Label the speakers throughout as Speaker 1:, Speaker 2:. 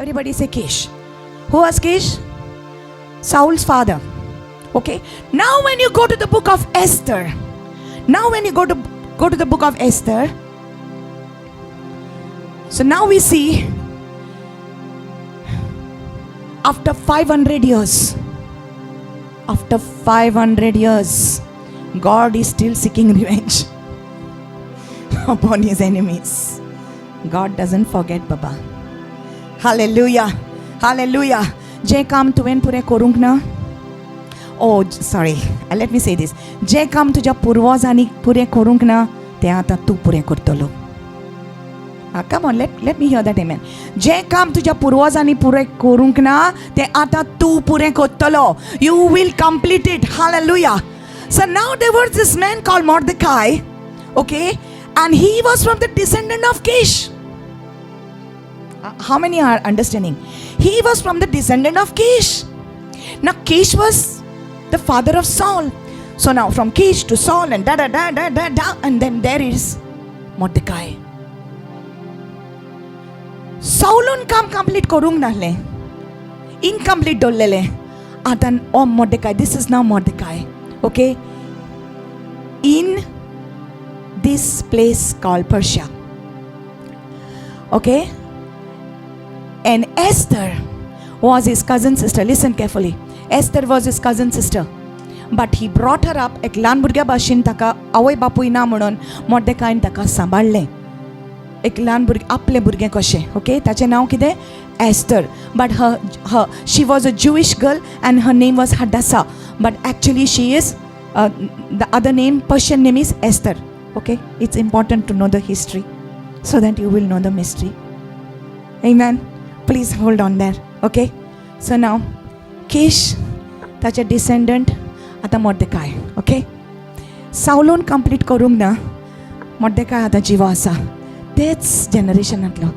Speaker 1: Everybody say Kish. Who was Kish? Saul's father. Okay. Now when you go to the book of Esther, the book of Esther, so now we see after 500 years, God is still seeking revenge upon his enemies. God doesn't forget, Baba. Hallelujah. Hallelujah. Je काम तुवें पुरे करूंक ना. Oh, sorry. Let me say this. जे काम तुझ्या पूर्वजांनी पुरे करूंक ना, ते आता तू पुरे करतलो. Come on, let me hear that amen. जे काम तुझ्या पूर्वजांनी पुरे करूंक ना, ते आता तू पुरे करतलो. You will complete it. Hallelujah. So now there was this man called Mordecai, okay, and he was from the descendant of Kish. How many are understanding? He was from the descendant of Kish. Now Kish was the father of Saul. So now from Kish to Saul and and then there is Mordecai. Saulun काम complete करूंग नाले, incomplete डोलेले. Atan Mordecai. This is now Mordecai. Okay, in this place called Persia. Okay, and Esther was his cousin sister. Listen carefully. Esther was his cousin sister, but he brought her up. एक लहान भुरग्या भाशेन ताका आवय बापूय ना म्हणून मॉर्डेकायन ताका सांबाळलें. एक लहान भुरगें आपले भुरगें कशें. ओके, ताचें नांव कितें? Esther. But she was a Jewish girl and her name was Hadassah. But actually she is the other name, Persian name is Esther. Okay, it's important to know the history so that you will know the mystery. Amen. Please hold on there. Okay, so now Kish, ताचे descendant आता Mordecai. Okay, Saulon complete करूंक ना, Mordecai आता जिवा आसा. तेच जनरेशनांतलो,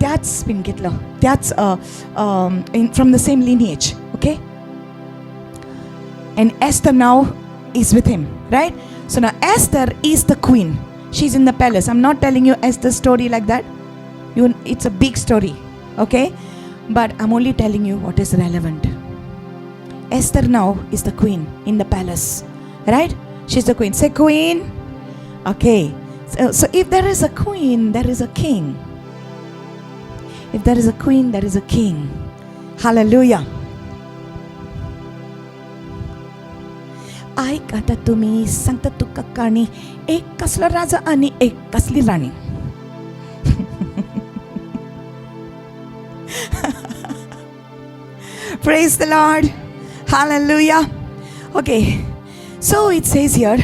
Speaker 1: त्याच पिनकेतलो, त्याच from the same lineage. Okay, and Esther now is with him, right? So now Esther is the queen. She's in the palace. I'm not telling you Esther's story like that. It's a big story, okay? But I'm only telling you what is relevant. Esther now is the queen in the palace, right? She's the queen. Say queen. Okay. So if there is a queen, there is a king. If there is a queen, there is a king. Hallelujah. ऐक आता तुम्ही सांगता तुका काणी, एक कसला राजा आणि एक कसली राणी. Praise the Lord. Hallelujah. Okay, so it says here,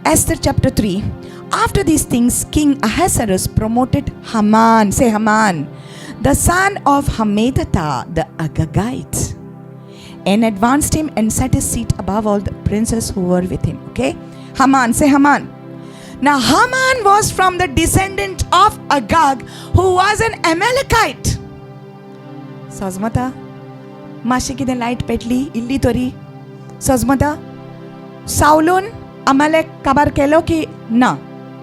Speaker 1: Esther chapter 3. After these things, King Ahasuerus promoted Haman, say Haman, the son of Hammedatha the Agagite, and advanced him and set his seat above all the princes who were with him. Okay, Haman, say Haman. Now Haman was from the descendant of Agag, who was an Amalekite. Sazmata, माशी कितें light पेटली इल्ली तरी. सजमता, सावलून अमालेक काबार केलो की ना,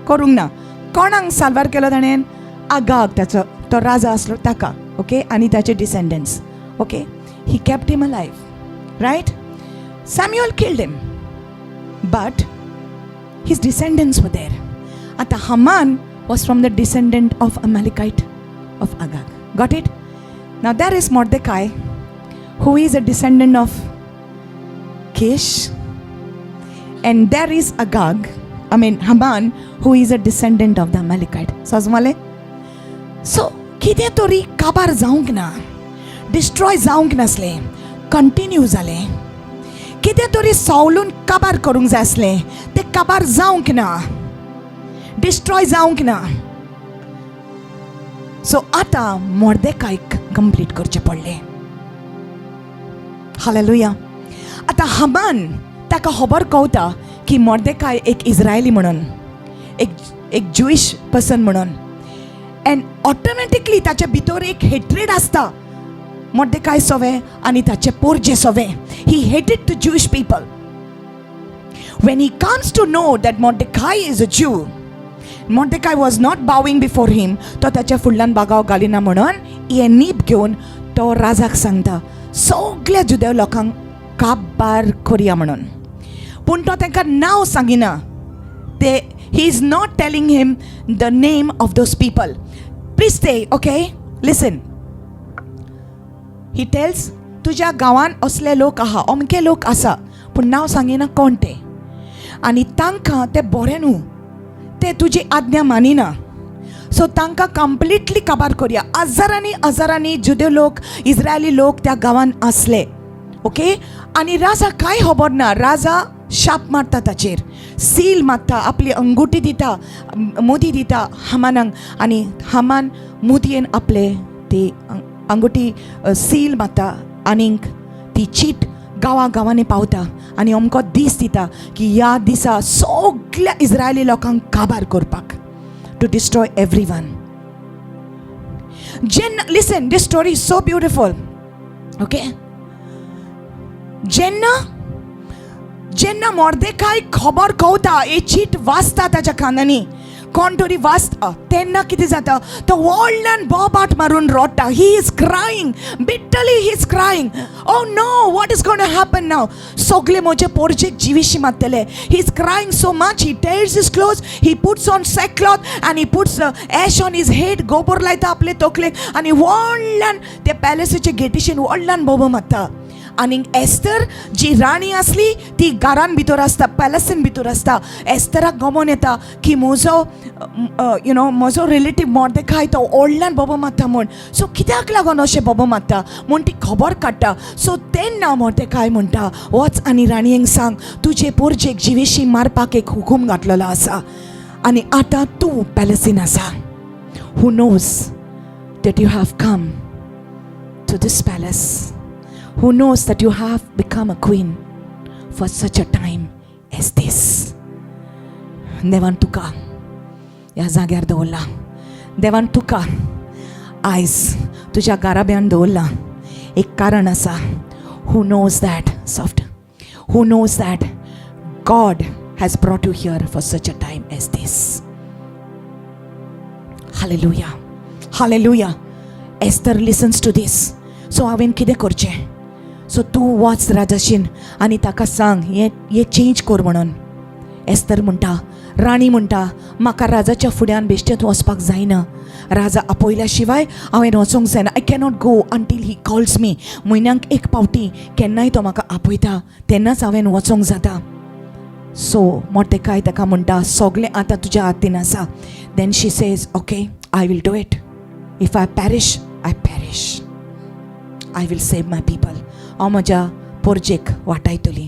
Speaker 1: करूंक ना. कोणाक साल्वार केलो ताणें? आगाग, ताचो तो राजा आसलो ताका. ओके, आनी ताचे descendants. Okay, he kept him alive, right? Samuel killed him, but his descendants were there. Ata Haman was from the descendant of Amalekite of Agag. Got it? Now there is Mordecai, who is a descendant of Kish, and there is Haman, who is a descendant of the Amalekite. Sazmale? So, कितें तरी काबार जावंक ना, destroy जावंक नासले, continue जाले. कितें तरी सावलून काबार करूंक जाय आसले, ते काबार जावंक ना, डिस्ट्रॉय जावंक ना. सो आतां मॉर्देकायक कंप्लीट करचें पडलें. हालेलुया. आता हमान ताका खबर कवता की मॉर्देकाय एक इस्रायली म्हणून, एक ज्यूइश पर्सन म्हणून, एंड ऑटोमॅटिकली ताच्या भितर एक हेट्रेड आसता मॉर्देकाय सोवे आनी ताचे पोरजे सोवे. He hated to Jewish people. When he comes to know that Mordecai is a Jew, Mordecai was not bowing before him, तो ताच्या फुडल्यान बागाव घालिना म्हणून हे नीप घेवन तो राजाक सांगता सगळ्या जुदेव लोकांक काबार करया म्हणून. पूण तो तांकां नांव सांगिना. ते he is not telling him the name of those people. Please stay, okay, listen. He tells तुज्या गांवांत असले लोक आहा, अमके लोक आसा, पूण नांव सांगिना कोण ते. आनी तांकां ते बरें न्हू, ते तुजी आज्ञा मानिना. सो तांकां कंप्लिटली काबार करया. हजारांनी हजारांनी जुदे लोक, इस्रायली लोक त्या गांवांत आसले, ओके. आनी राजा कांय खबर ना. राजा शाप मारता ताचेर, सील मारता, आपली अंगुठी दिता, मोदी दिता हामानाक. आनी हामान मोदयेन आपले ती अंगुठी सील मारता आनीक ती चीट गांवांनी पावता. आनी अमको दीस दिता की ह्या दिसा सगळ्या इस्रायली लोकांक काबार करपाक, टू डिस्ट्रॉय एवरीवन. जेन्ना, listen, this story is so beautiful, okay. जेन्ना मोर्देकाय खबर कवता, हे चीट वाचता ताच्या कानांनी, कोण तरी वाचता, तेन्ना कितें जाता, तो व्हडल्यान बोबाट मारून रडटा. He is crying, bitterly he is crying. Oh no, what is going to happen now? सगळे म्हजे पोरजेक जिवीशी मारतले. He is crying so much. He tears his clothes, he puts on sackcloth and he puts ash on his head. गोबर लायता आपले तकलेक आनी व्हडल्यान ते पॅलेसीचे गेटीशीन व्हडल्यान बोबो मारता. आनी एस्तर जी राणी आसली ती घरान भितर आसता, पॅलसीन भितर आसता. एस्तराक गमोन येता की म्हजो रिलेटीव मोर्देकाय तो व्हडल्यान बोबो मारता म्हूण. सो कित्याक लागून अशें बोबो मारता म्हूण ती खबर काडटा. सो तेन्ना मोर्देकाय म्हणटा, वच आनी राणयेक सांग तुजे पोरजेक जिवेशी मारपाक एक हुकूम घातलेलो आसा आनी आतां तूं पॅलसीन आसा. Who knows that you have come to this place. Who knows that you have become a queen for such a time as this. देवान तुका ह्या जाग्यार दवरला. देवान तुका आयज तुज्या घराब्यान दवरला. एक कारण आसा. Who knows that, soft, who knows that God has brought you here for such a time as this. Hallelujah, hallelujah. Esther listens to this. So हांवें कितें करचें? सो तूं वच राजाशीन आनी ताका सांग हे चेंज कर म्हणून. एस्तर म्हणटा, राणी म्हणटा, म्हाका राजाच्या फुड्यान बेश्टेंत वचपाक जायना. राजा आपयल्या शिवाय हांवें वचोंक जायना. I cannot go until he calls me. म्हयन्याक एक पावटी केन्नाय तो म्हाका आपयता तेन्नाच हांवें वचोंक जाता. सो मोर्देकाय ताका म्हणटा, सगळें आतां तुज्या हातीन आसा. Then she says, okay, I will do it. If I perish, I perish. I will save my people. हांव म्हज्या पोरजेक वाटायतली.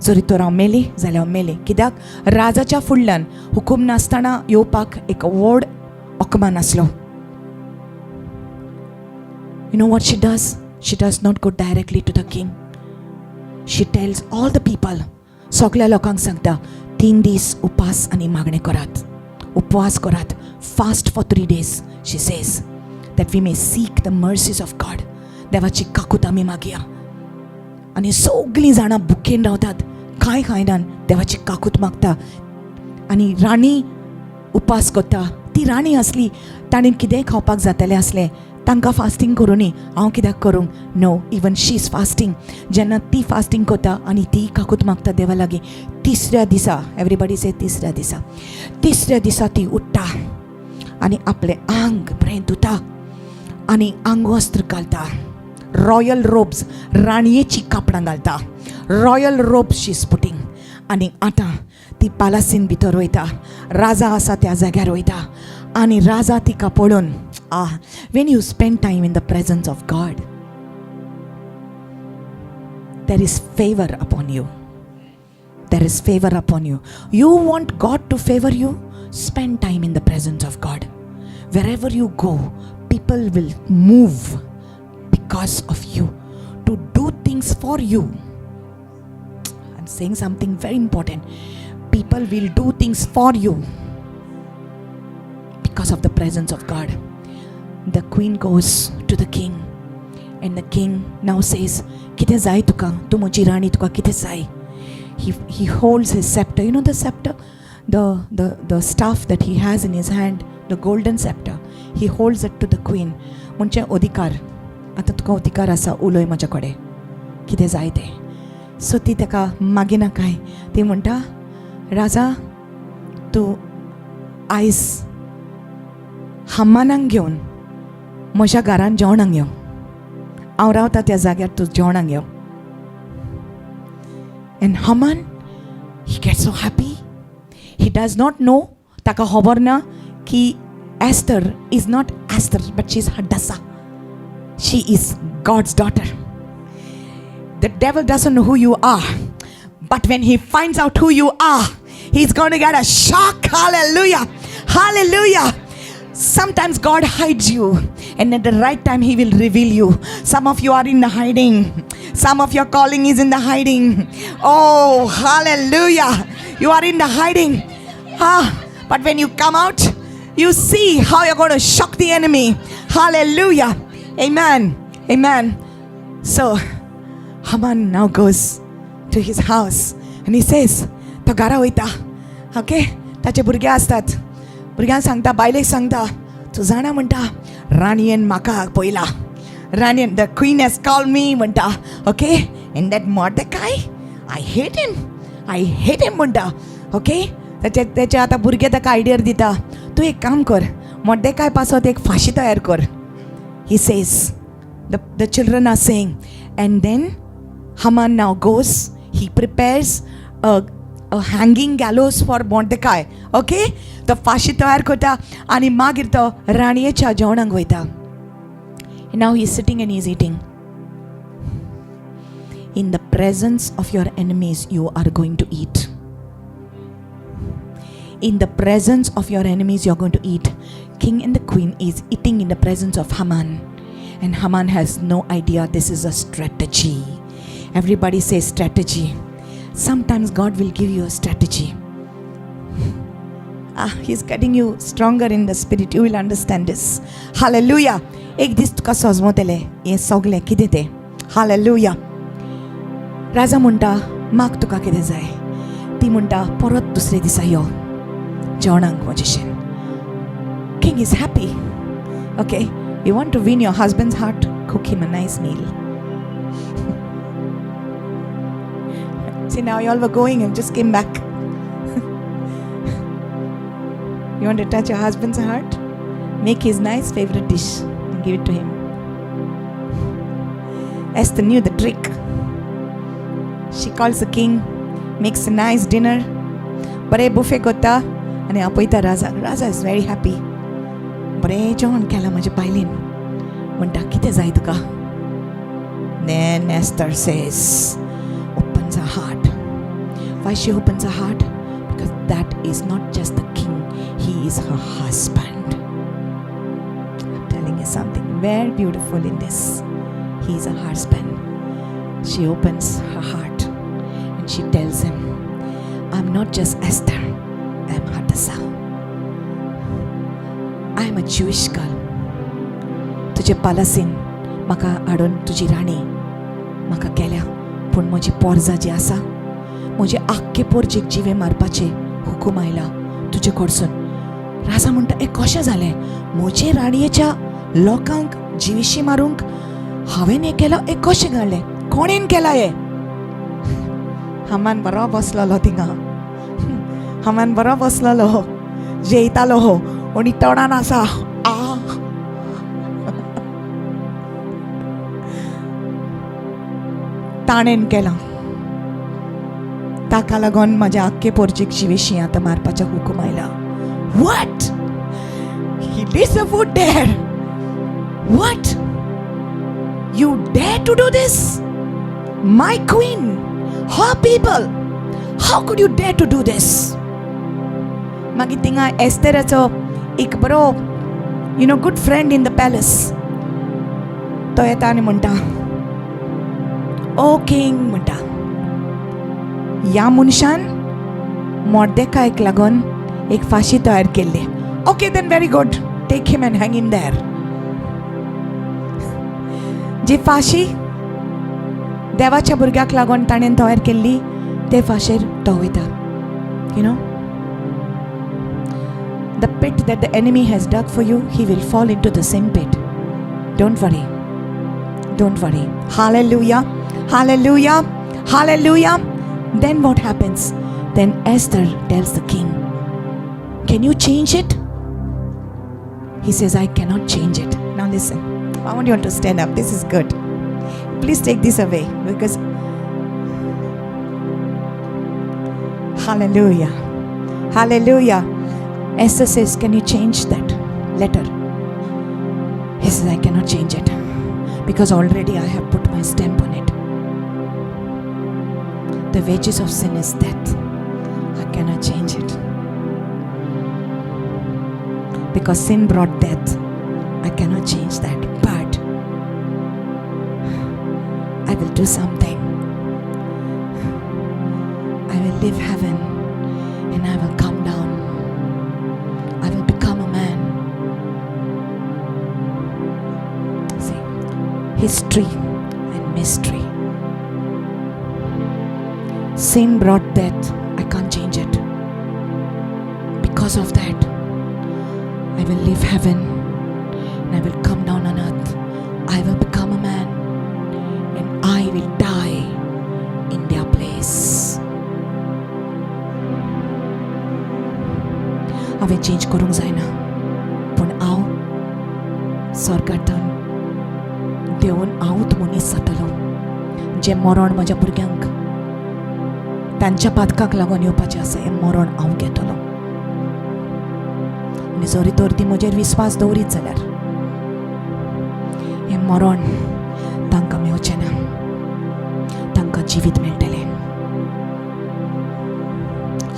Speaker 1: जरी तर हांव मेली जाल्यार हांव मेली. कित्याक राजाच्या फुडल्यान हुकूम नासतना येवपाक एक व्हड अकमान आसलो. You know what she does? She does not go directly to the king. She tells all the people, सगळ्या लोकांक सांगता, 3 दीस उपास आनी मागणें करात, उपवास करात. Fast for 3 days. She says that we may seek the mercies of God. देवाची काकूत आमी मागया. आनी सगळीं जाणां भुकेन रावतात, कांय खायनान देवाची काकूत मागता. आनी राणी उपास करता. ती राणी आसली, ताणें कितेंय खावपाक जातालें आसलें, तांकां फास्टींग करूनी. हांव कित्याक करूंक? No, even she is fasting. जेन्ना ती फास्टींग करता आनी ती काकूत मागता देवा लागीं, तिसऱ्या दिसा, एवरीबडी से तिसऱ्या दिसा ती उठ्ठा आनी आपलें आंग बरें धुता आनी आंगवस्त्र घालता. रॉयल रोब्स, राणयेची कापडां घालता. Royal ropes she is putting. आनी आतां ती पॅलसीन भितर वयता. राजा आसा त्या जाग्यार वयता आनी राजा तिका पळोवन, when you spend time in the presence of God, there is favour upon you. There is favour upon you. You want God to favour you? Spend time in the presence of God. Wherever you go, people will move because of you, to do things for you. I'm saying something very important. People will do things for you because of the presence of God. The queen goes to the king and the king now says, "Kite jai tuka? Tu moji rani tuka kite jai?" He holds his scepter. You know the scepter, the staff that he has in his hand, the golden scepter. He holds it to the queen. म्हणजे अधिकार. आतां तुका अधिकार आसा, उलय म्हजे कडेन कितें जाय तें. सो ती ताका मागिना काय. ती म्हणटा, राजा तूं आयज हामानाक घेवन म्हज्या घरान जेवणाक यो. हांव रावता त्या जाग्यार, तूं जेवणाक यो. And Haman, he gets so happy. He does not know, ताका खबर ना की Esther is not Esther, but she is Hadassah. She is God's daughter. The devil doesn't know who you are, but when he finds out who you are, he's going to get a shock. Hallelujah. Hallelujah. Sometimes God hides you, and at the right time he will reveal you. Some of you are in the hiding. Some of your calling is in the hiding. Oh, hallelujah. You are in the hiding. But when you come out, you see how you're going to shock the enemy. Hallelujah. Amen. Amen. So Haman now goes to his house and he says, to घरा वयता. Okay, ताचे भुरगे आसतात. भुरग्यांक सांगता, बायलेक सांगता, तूं जाणा म्हणटा, राणयेन म्हाका पयला. राणयेन, the queen has called me म्हणटा. Okay, and that Mordecai, I hate him म्हणटा. ओके, त्याचे आतां भुरगे ताका आयडियर दिता, तूं एक काम कर, मॉर्डेकाय पासत एक फाशी तयार कर. He says, the children are saying. And then Haman now goes, he prepares a hanging gallows for Mordecai. Okay, तो फाशी तयार करता आणि मागीर तो राणयेच्या जेवणाक वयता. Now he is sitting and he is eating. In the presence of your enemies you are going to eat. In the presence of your enemies you are going to eat. King and the queen is eating in the presence of Haman, and Haman has no idea this is a strategy. Everybody says strategy. Sometimes God will give you a strategy. He's getting you stronger in the spirit. You will understand this. Hallelujah. एक दीस तुका सोजमोतले हें सगलें कितें तें. Hallelujah. राजा म्हणटा, माग तुका कितें जाय. ती म्हणटा, परत दुसरे दिसा यो जेवणाक म्हजेशें. King is happy. Okay, you want to win your husband's heart? Cook him a nice meal. See, now you all were going and just came back. You want to touch your husband's heart? Make his nice favorite dish and give it to him. Esther knew the trick. She calls the king, makes a nice dinner. बरे buffet करता आणि आपयता राजा. राजा is very happy. बरे जेवण केलां म्हज्या बायलेन. म्हणटा, कितें जाय तुका? Then Esther says, opens her heart. Why she opens her heart? Because that is not just the king, he is her husband. I'm telling you something very beautiful in this. He is her husband. She opens her heart and she tells him, I'm not just Esther, I'm Hadassah. I'm a Jewish girl. तुझे पालासीन म्हाका हाडून तुजी राणी म्हाका केल्या, पूण म्हजी पोरजां जी आसा, म्हजे आख्खे पोरजेक जिवे मारपाचे हुकूम आयला तुजे कडसून. राजा म्हणटा, हें कशें जालें? म्हजे राणयेच्या लोकांक जिवेशी मारूंक हांवें हें केलां? हें कशें घडलें? कोणेन केलां हें? हामान बरो बसलेलो थिंगा. हामान बरो बसलेलो, जेयतालो हो, आनी तोंडान आसा ताणेन केलां. ताका लागून म्हज्या आख्खे पोरजेक जिवेशी आतां मारपाचें हुकूम आयला. What? He leaves the food there. What? You dare to do this? My queen, her people. How could you dare to do this? मागीर थिंगा एस्तेराचो एक बरो good friend in the palace. तो येता आनी म्हणटा, ओ किंग म्हणटा, ह्या मनशान मॉर्देकायक लागून एक फाशी तयार केल्ली. Okay, then very good, take him and hang him there. जी फाशी देवाच्या भुरग्याक लागून ताणें तयार केल्ली, ते फाशेर तो वयता. The pit that the enemy has dug for you, he will fall into the same pit. Don't worry. Don't worry. Hallelujah. Hallelujah. Hallelujah. Then what happens? Then Esther tells the king, can you change it? He says, I cannot change it. Now listen. I want you all to stand up. This is good. Please take this away, because hallelujah. Hallelujah. Esther says, can you change that letter? He says, I cannot change it, because already I have put my stamp on it. The wages of sin is death. I cannot change it, because sin brought death. I cannot change that, but I will do something. I will leave heaven and I will come down. I will become a man. See, history and mystery. Sin brought death. I can't change it. Because of that, I will leave heaven and I will come down on earth. I will become a man and I will die in their place. हांवें change करूंक जायना, पूण हांव स्वर्गांतल्यान देंवन हांवूच मनीस जातलो. जें मरण म्हज्या भुरग्यांक तांच्या पातकाक लागून येवपाचें आसा, हें मरण हांव घेतलो. आनी जरी तर ती म्हजेर विस्वास दवरीत जाल्यार हें मरण तांकां मेळचें ना, तांकां जिवीत मेळटलें.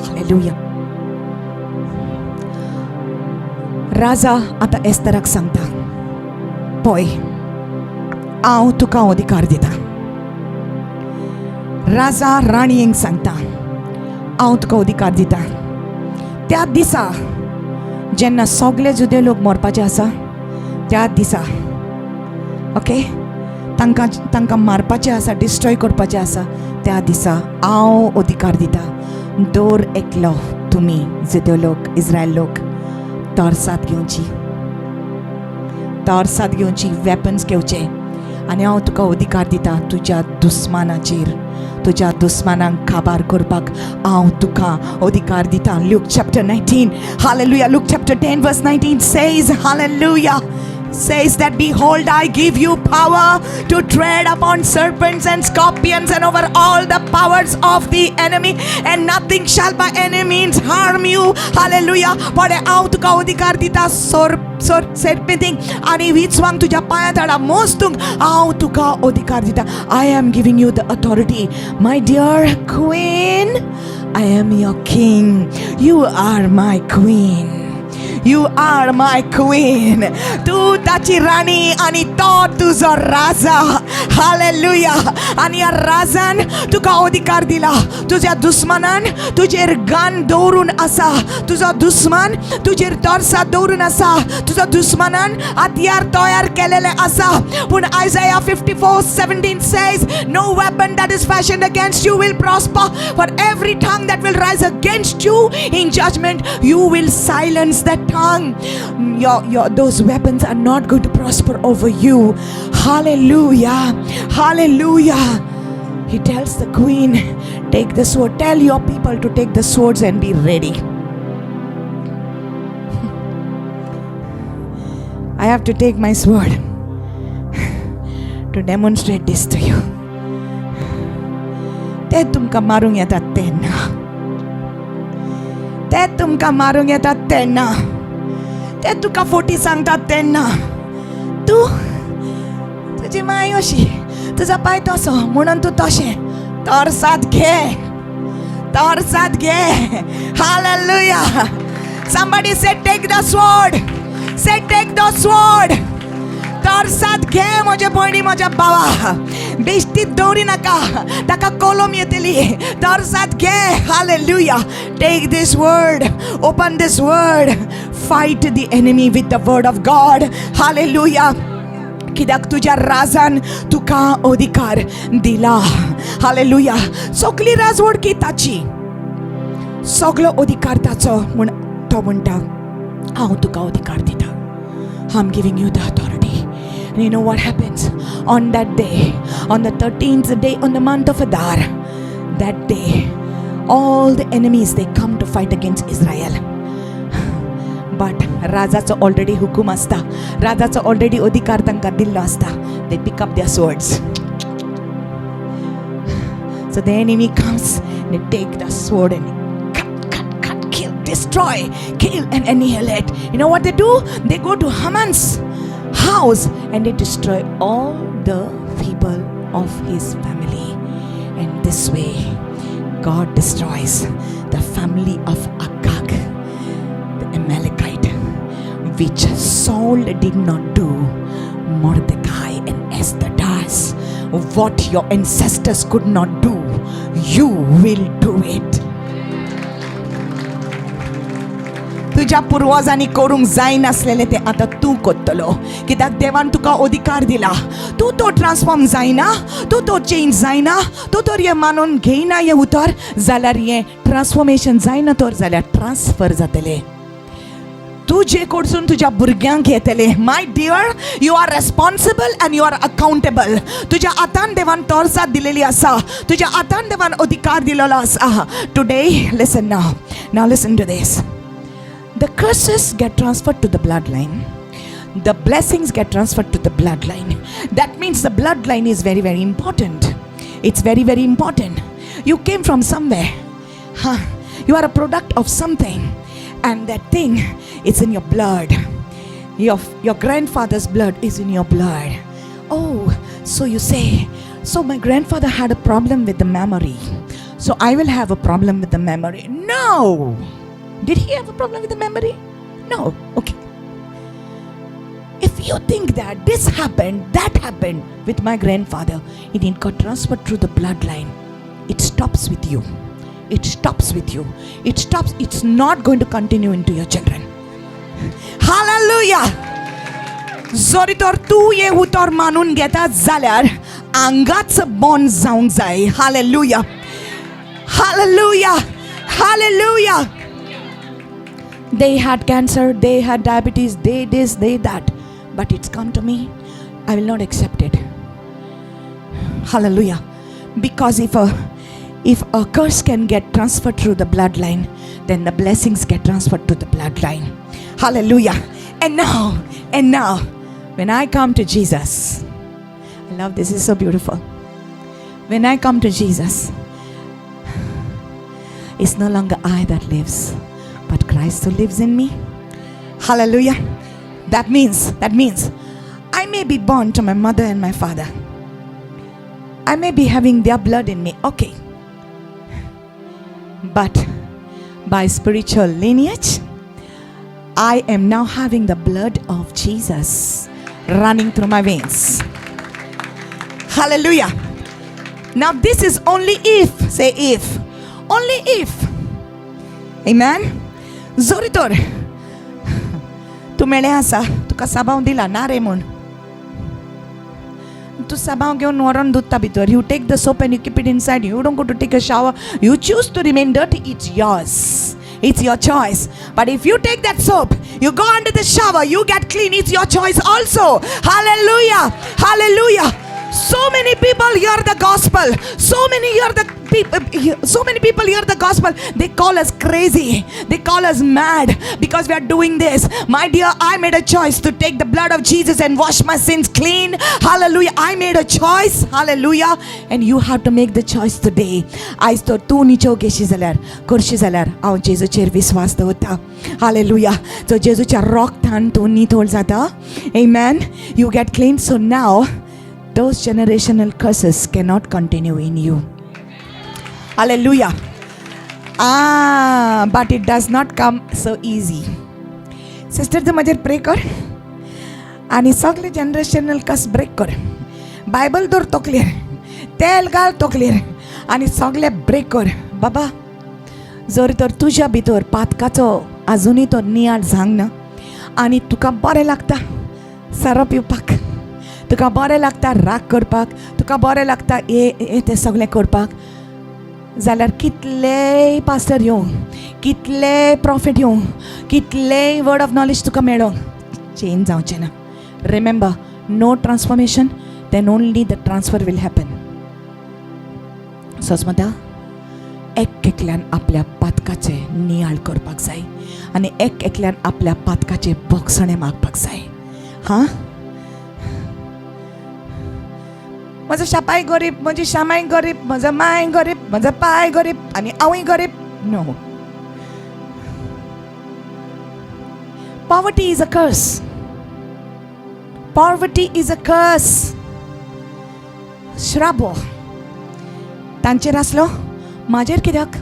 Speaker 1: हालेलुया. राजा आतां एस्तराक सांगता, पळय, हांव तुका अधिकार दिता. राजा राणयेक सांगता, हांव तुका अधिकार दिता. त्या दिसा जेन्ना सगळे जुदे लोक मरपाचे आसा, त्या दिसा ओके, तांकां मारपाचें आसा, डिस्ट्रॉय करपाचें आसा, त्या दिसा हांव अधिकार दिता. दर एकलो तुमी जुदे लोक, इस्रायल लोक, तोरसाद घेवची, वेपन्स घेवचे, आनी हांव तुका अधिकार दिता तुज्या दुस्मानाचेर, तुज्या दुस्मानांक काबार करपाक हांव तुका अधिकार दिता. Luke chapter 19, hallelujah. Luke chapter 10 verse 19 says, hallelujah, says that behold, I give you power to tread upon serpents and scorpions and over all the powers of the enemy, and nothing shall by any means harm you. Hallelujah. पण हांव तुका अधिकार दिता serpenting आनी विचवांक तुज्या पांया तळा मोस्तूंक हांव तुका अधिकार दिता. I am giving you the authority. My dear queen, I am your king. You are my queen. You are my queen. तू ताची राणी आणि तो तुझो राजा. हालेलुया. आणि ह्या राजान तुका अधिकार दिला. तुझ्या दुस्मानान तुजेर गन दवरून आसा. तुजो दुस्मान तुजेर तोरसाद दवरून आसा. तुजो दुस्मानान हत्यार तयार केलेले आसा. पूण Isaiah 54:17 says, no weapon that is fashioned against you will prosper. For every tongue that will rise against you in judgment, you will silence that tongue. Those weapons are not going to prosper over you. Hallelujah. Hallelujah. He tells the queen, take the sword. Tell your people to take the swords and be ready. I have to take my sword to demonstrate this to you. ते तुमकां मारूंक येतात तेन्ना. ते तुमकां मारूंक येतात तेन्ना. ते तुका फोटी सांगतात तेन्ना. तू तुजी माय अशी, तुजो पाय तसो म्हणून तू तशें तोरसाद घे. तोरसाद घे. Hallelujah. Somebody said take the sword. Say take the sword. तोरसाद घे म्हजे भयणी, म्हज्या भावा. बेश्टीत दवरी नाका, ताका कोलम येतली. तोरसाद घे. Hallelujah. Take this word. Open this word. Fight the enemy with the word of God. Hallelujah. कित्याक तुज्या राजान तुका अधिकार दिला. हालेलुया. सगळी राजवडकी ताची, सगळो अधिकार ताचो. म्हूण तो म्हणटा, हांव तुका अधिकार दिता. I'm giving you the authority. And you know what happens? On that day, on the 13th day on the month of Adar, that day, all the enemies, they come to fight against Israel. But राजाचं already हुकूम असता, राजाचं already अधिकार तांकां दिल्लो असता. They pick up their swords. So the enemy comes, they take the sword and cut, kill, destroy, kill and annihilate. You know what they do? They go to Haman's house and they destroy all the people of his family. And this way, God destroys the family of Agag, the Amalekite, which Saul did not do. Mordecai and Esther does. What your ancestors could not do, you will do it. तुझ्या पूर्वजांनी करूंक जाय नासलेले ते आता तू करतलो, कित्याक देवान तुका अधिकार दिला. तू तो ट्रान्सफॉर्म जायना, तू तो चेंज जायना, तू तर हे मानून घेयना हे उतर जाल्यार हे ट्रान्सफॉर्मेशन जायना तर जाल्यार ट्रान्सफर जातले. तू जे कडसून तुझ्या भुरग्यांक घेतले, my dear, you are responsible and you are accountable. तुझ्या हातान देवान तोरसाद दिलेली आसा, तुझ्या हातान देवान अधिकार दिलेलो आसा. Today listen now listen to this. The curses get transferred to the bloodline. The blessings get transferred to the bloodline. That means the bloodline is very, very important. It's very, very important. You came from somewhere. You are a product of something. And that thing is in your blood. Your grandfather's blood is in your blood. Oh, so you say, so my grandfather had a problem with the memory, so I will have a problem with the memory. No! Did he have a problem with the memory? No. Okay. If you think that this happened, that happened with my grandfather, it didn't got transferred through the bloodline. It stops with you. It stops with you. It stops. It's not going to continue into your children. Hallelujah. जरी तर तू ये उतर मानून घेता जाल्यार आंगाचं bond जावंक जाय. Hallelujah. Hallelujah. Hallelujah. They had cancer, they had diabetes, they this, they that. But it's come to me. I will not accept it. Hallelujah. Because if a curse can get transferred through the bloodline, then the blessings get transferred to the bloodline. Hallelujah. And now, when I come to Jesus, I love this, is so beautiful. When I come to Jesus, it's no longer I that lives, but Christ who lives in me. Hallelujah. That means I may be born to my mother and my father. I may be having their blood in me. Okay. But by spiritual lineage, I am now having the blood of Jesus running through my veins. Hallelujah. Now this is only if, say if. Only if. Amen. Zoritor. Tu मेळे आसा, तुका साबाव दिला ना रे म्हूण. तू साबाव घेवन व्हरून धुता भितर. You take the soap and you keep it inside. You don't go to take a shower. You choose to remain dirty. It's yours. It's your choice. But if you take that soap, you go under the shower, you get clean. It's your choice also. Hallelujah. Hallelujah. So many people hear the gospel. So many people hear the gospel. They call us crazy. They call us mad because we are doing this. My dear, I made a choice to take the blood of Jesus and wash my sins clean. Hallelujah. I made a choice. Hallelujah. And you have to make the choice today. आयज तर तू निचो घेशी जाल्यार करशी जाल्यार हांव जेजूचेर विश्वास दवरता. Hallelujah. So जेजूच्या रोगतान तू नितोळ जाता. Amen. You get clean. So now those generational curses cannot continue in you. Hallelujah. But it does not come so easy. Sister, तू माझेर प्रे कर आणि सगळे जनरेशनल कस ब्रेक कर. बायबल दवर तकलेर, तेल घाल तकलेर आणि सगळे ब्रेक कर. बाबा, जर तर तुझ्या भितर पातकाचो अजुनूय तो नियाळ जांग ना आणि तुका बरें लागता सारो पिवपाक, तुका बरें लागता राग करपाक, तुका बरें लागता हे तें सगळें करपाक, जाल्यार कितलेय पास्टर येवं, कितलेय प्रॉफिट येवं, कितलेय वर्ड ऑफ नॉलेज तुका मेळों, चेंज जावचें ना. Remember, no transformation, then only the transfer will happen. सस्मता एक एकल्यान आपल्या पातकाचे नियाळ करपाक जाय आनी एक एकल्यान आपल्या पातकाचे बोगसणे मागपाक जाय. हां, म्हजो शापाय गरीब, म्हजी शामाय गरीब, म्हजो माय गरीब, म्हजो पाय गरीब आनी हांवूय गरीब. No, poverty is a curse. Poverty is a curse. श्राबो तांचेर आसलो, म्हाजेर कित्याक?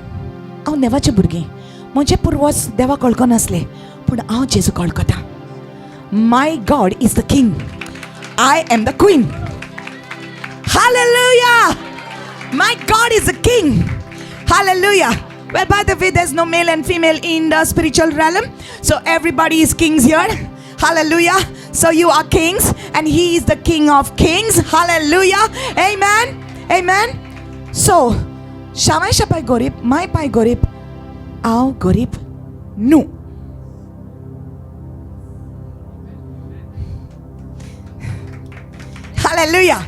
Speaker 1: हांव देवाचें भुरगें, म्हजे पुर्वज देवाक कळको नासले, पूण हांव जेजूक कळकता. My God is the king, I am the queen. Hallelujah! My God is a king. Hallelujah. Well, by the way, there's no male and female in the spiritual realm, so everybody is kings here. Hallelujah. So you are kings and he is the king of kings. Hallelujah. Amen. Amen. So Shamai Shapai Gorib, my pai Gorib, ao Gorib nu. Hallelujah.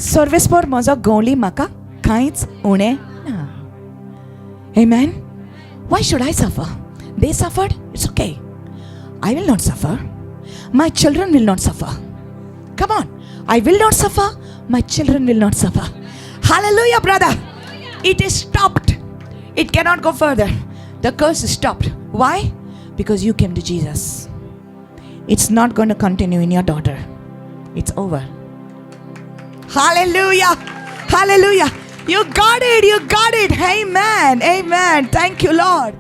Speaker 1: सर्वेस्पोर म्हजो गवली म्हाका कांयच उणें ना. Amen. Why should I suffer? They suffered. It's okay. I will not suffer. My children will not suffer. Come on. I will not suffer. My children will not suffer. Hallelujah, brother. It is stopped. It cannot go further. The curse is stopped. Why? Because you came to Jesus. It's not going to continue in your daughter. It's over. Hallelujah. Hallelujah. You got it. You got it. Amen. Amen. Thank you, Lord.